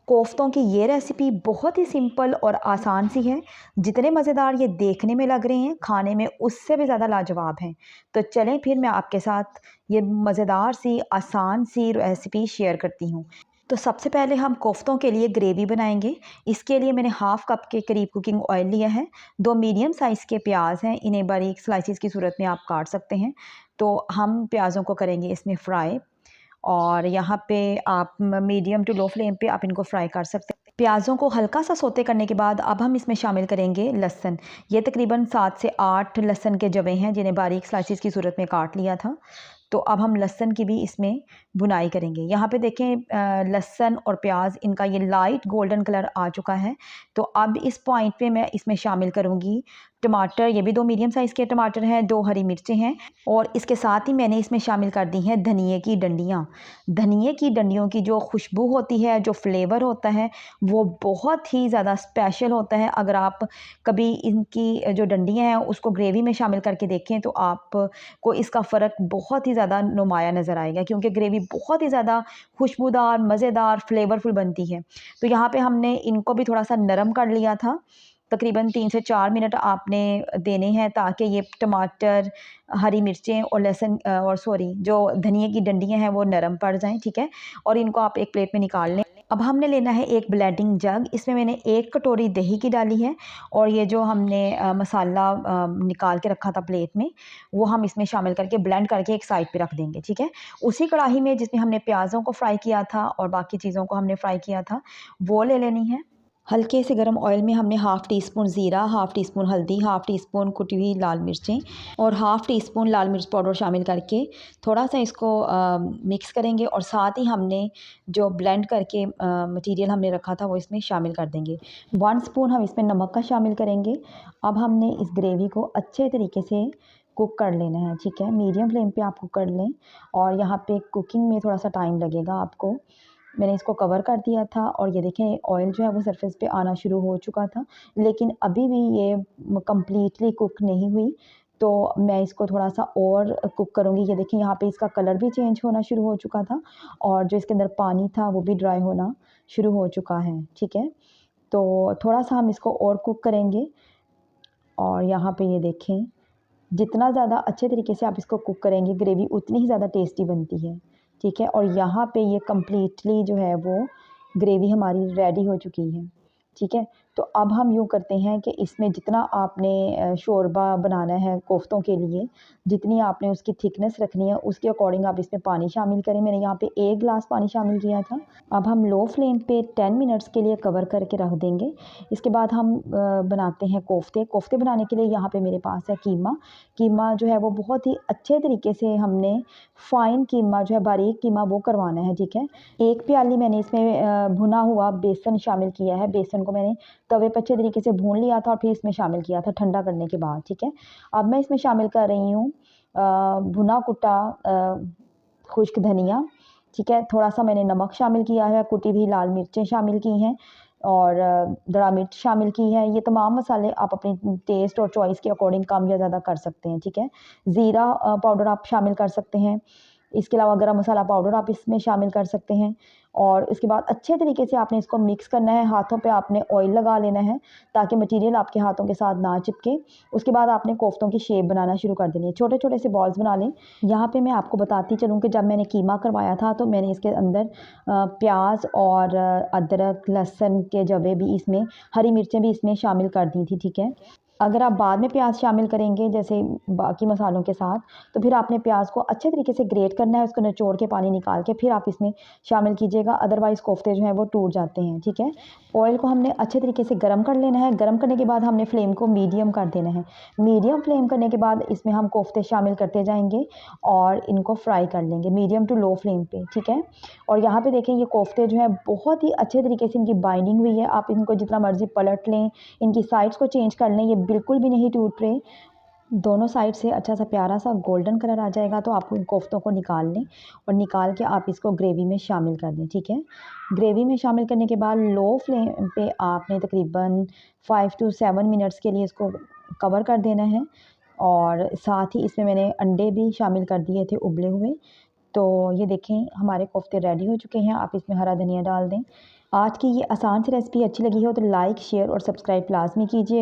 कोफ्तों की ये रेसिपी बहुत ही सिंपल और आसान सी है। जितने मज़ेदार ये देखने में लग रहे हैं, खाने में उससे भी ज़्यादा लाजवाब हैं। तो चलें फिर मैं आपके साथ ये मज़ेदार सी आसान सी रेसिपी शेयर करती हूँ। तो सबसे पहले हम कोफ्तों के लिए ग्रेवी बनाएंगे। इसके लिए मैंने हाफ़ कप के करीब कुकिंग ऑयल लिया है। 2 मीडियम साइज़ के प्याज हैं, इन्हें बारीक स्लाइसिस की सूरत में आप काट सकते हैं। तो हम प्याज़ों को करेंगे इसमें फ्राई, और यहाँ पे आप मीडियम टू लो फ्लेम पे आप इनको फ्राई कर सकते हैं। प्याज़ों को हल्का सा सोते करने के बाद अब हम इसमें शामिल करेंगे लहसुन। ये तकरीबन 7 से 8 लहसुन के जवे हैं, जिन्हें बारीक स्लाइसिस की सूरत में काट लिया था। तो अब हम लहसुन की भी इसमें भुनाई करेंगे। यहाँ पे देखें लहसुन और प्याज इनका ये लाइट गोल्डन कलर आ चुका है। तो अब इस पॉइंट पे मैं इसमें शामिल करूँगी टमाटर। ये भी 2 मीडियम साइज़ के टमाटर हैं, 2 हरी मिर्चें हैं, और इसके साथ ही मैंने इसमें शामिल कर दी हैं धनिए की डंडियाँ। धनिए की डंडियों की जो खुशबू होती है, जो फ्लेवर होता है, वो बहुत ही ज़्यादा स्पेशल होता है। अगर आप कभी इनकी जो डंडियाँ हैं उसको ग्रेवी में शामिल करके देखें तो आपको इसका फ़र्क बहुत ही ज़्यादा नुमाया नज़र आएगा, क्योंकि ग्रेवी बहुत ही ज़्यादा खुशबूदार, मज़ेदार, फ्लेवरफुल बनती है। तो यहाँ पे हमने इनको भी थोड़ा सा नरम कर लिया था। तकरीबन 3 से 4 मिनट आपने देने हैं ताकि ये टमाटर, हरी मिर्चें और लहसुन और सॉरी जो धनिए की डंडियाँ हैं वो नरम पड़ जाएँ, ठीक है? और इनको आप एक प्लेट में निकाल लें। अब हमने लेना है एक ब्लेंडिंग जग। इसमें मैंने 1 कटोरी दही की डाली है, और ये जो हमने मसाला निकाल के रखा था प्लेट में, वो हम इसमें शामिल करके ब्लेंड करके एक साइड पे रख देंगे, ठीक है? उसी कढ़ाई में जिसमें हमने प्याज़ों को फ्राई किया था और बाकी चीज़ों को हमने फ्राई किया था, वो ले लेनी है। हल्के से गर्म ऑयल में हमने हाफ़ टी स्पून ज़ीरा, हाफ़ टी स्पून हल्दी, हाफ़ टी स्पून कुटी हुई लाल मिर्चें और हाफ़ टी स्पून लाल मिर्च पाउडर शामिल करके थोड़ा सा इसको मिक्स करेंगे, और साथ ही हमने जो ब्लेंड करके मटीरियल हमने रखा था वो इसमें शामिल कर देंगे। 1 स्पून हम इसमें नमक का शामिल करेंगे। अब हमने इस ग्रेवी को अच्छे तरीके से कुक कर लेना है, ठीक है? मीडियम फ्लेम पे आप कुक कर लें, और यहाँ पे कुकिंग में थोड़ा सा टाइम लगेगा आपको। मैंने इसको कवर कर दिया था, और ये देखें ऑयल जो है वो सरफेस पे आना शुरू हो चुका था, लेकिन अभी भी ये कंप्लीटली कुक नहीं हुई। तो मैं इसको थोड़ा सा और कुक करूँगी। ये देखिए यहाँ पे इसका कलर भी चेंज होना शुरू हो चुका था, और जो इसके अंदर पानी था वो भी ड्राई होना शुरू हो चुका है, ठीक है? तो थोड़ा सा हम इसको और कुक करेंगे, और यहाँ पे ये देखें जितना ज़्यादा अच्छे तरीके से आप इसको कुक करेंगे, ग्रेवी उतनी ही ज़्यादा टेस्टी बनती है, ठीक है? और यहाँ पे ये कंप्लीटली जो है वो ग्रेवी हमारी रेडी हो चुकी है, ठीक है? तो अब हम यूँ करते हैं कि इसमें जितना आपने शोरबा बनाना है कोफ्तों के लिए, जितनी आपने उसकी थिकनेस रखनी है, उसके अकॉर्डिंग आप इसमें पानी शामिल करें। मैंने यहाँ पे 1 ग्लास पानी शामिल किया था। अब हम लो फ्लेम पे 10 मिनट्स के लिए कवर करके रख देंगे। इसके बाद हम बनाते हैं कोफ्ते। कोफ्ते बनाने के लिए यहाँ पे मेरे पास है कीमा। कीमा जो है वो बहुत ही अच्छे तरीके से हमने फ़ाइन कीमा जो है, बारीक कीमा वो करवाना है, ठीक है? 1 प्याली मैंने इसमें भुना हुआ बेसन शामिल किया है। बेसन को मैंने तवे पे अच्छे तरीके से भून लिया था और फिर इसमें शामिल किया था ठंडा करने के बाद, ठीक है? अब मैं इसमें शामिल कर रही हूँ भुना कुटा खुश्क धनिया, ठीक है? थोड़ा-सा मैंने नमक शामिल किया है, कुटी हुई लाल मिर्चें शामिल की हैं, और दड़ा मिर्च शामिल की है। ये तमाम मसाले आप अपनी टेस्ट और चॉइस के अकॉर्डिंग कम या ज़्यादा कर सकते हैं, ठीक है? ज़ीरा पाउडर आप शामिल कर सकते हैं। इसके अलावा गरम मसाला पाउडर आप इसमें शामिल कर सकते हैं, और इसके बाद अच्छे तरीके से आपने इसको मिक्स करना है। हाथों पे आपने ऑयल लगा लेना है ताकि मटीरियल आपके हाथों के साथ ना चिपके। उसके बाद आपने कोफ्तों की शेप बनाना शुरू कर देनी है। छोटे-छोटे से बॉल्स बना लें। यहाँ पे मैं आपको बताती चलूँ कि जब मैंने कीमा करवाया था तो मैंने इसके अंदर प्याज़ और अदरक, लहसुन के जवे भी इसमें, हरी मिर्चें भी इसमें शामिल कर दी थी, ठीक है? अगर आप बाद में प्याज शामिल करेंगे जैसे बाकी मसालों के साथ, तो फिर आपने प्याज को अच्छे तरीके से ग्रेट करना है, उसको निचोड़ के पानी निकाल के फिर आप इसमें शामिल कीजिएगा, अदरवाइज़ कोफ्ते जो हैं वो टूट जाते हैं, ठीक है? ऑयल को हमने अच्छे तरीके से गरम कर लेना है। गरम करने के बाद हमने फ्लेम को मीडियम कर देना है। मीडियम फ्लेम करने के बाद इसमें हम कोफ्ते शामिल करते जाएँगे और इनको फ्राई कर लेंगे मीडियम टू लो फ्लेम पे, ठीक है? और यहाँ पे देखें ये कोफ्ते जो हैं बहुत ही अच्छे तरीके से इनकी बाइंडिंग हुई है। आप इनको जितना मर्ज़ी पलट लें, इनकी साइड्स को चेंज कर लें, ये बिल्कुल भी नहीं टूट रहे। दोनों साइड से अच्छा सा प्यारा सा गोल्डन कलर आ जाएगा तो आप इन कोफ्तों को निकाल लें, और निकाल के आप इसको ग्रेवी में शामिल कर दें, ठीक है? ग्रेवी में शामिल करने के बाद लो फ्लेम पे आपने तकरीबन 5 टू 7 मिनट्स के लिए इसको कवर कर देना है, और साथ ही इसमें मैंने अंडे भी शामिल कर दिए थे उबले हुए। तो ये देखें हमारे कोफ्ते रेडी हो चुके हैं। आप इसमें हरा धनिया डाल दें, आज की ये आसान सी रेसिपी अच्छी लगी हो तो लाइक शेयर और सब्सक्राइब लाजमी कीजिए।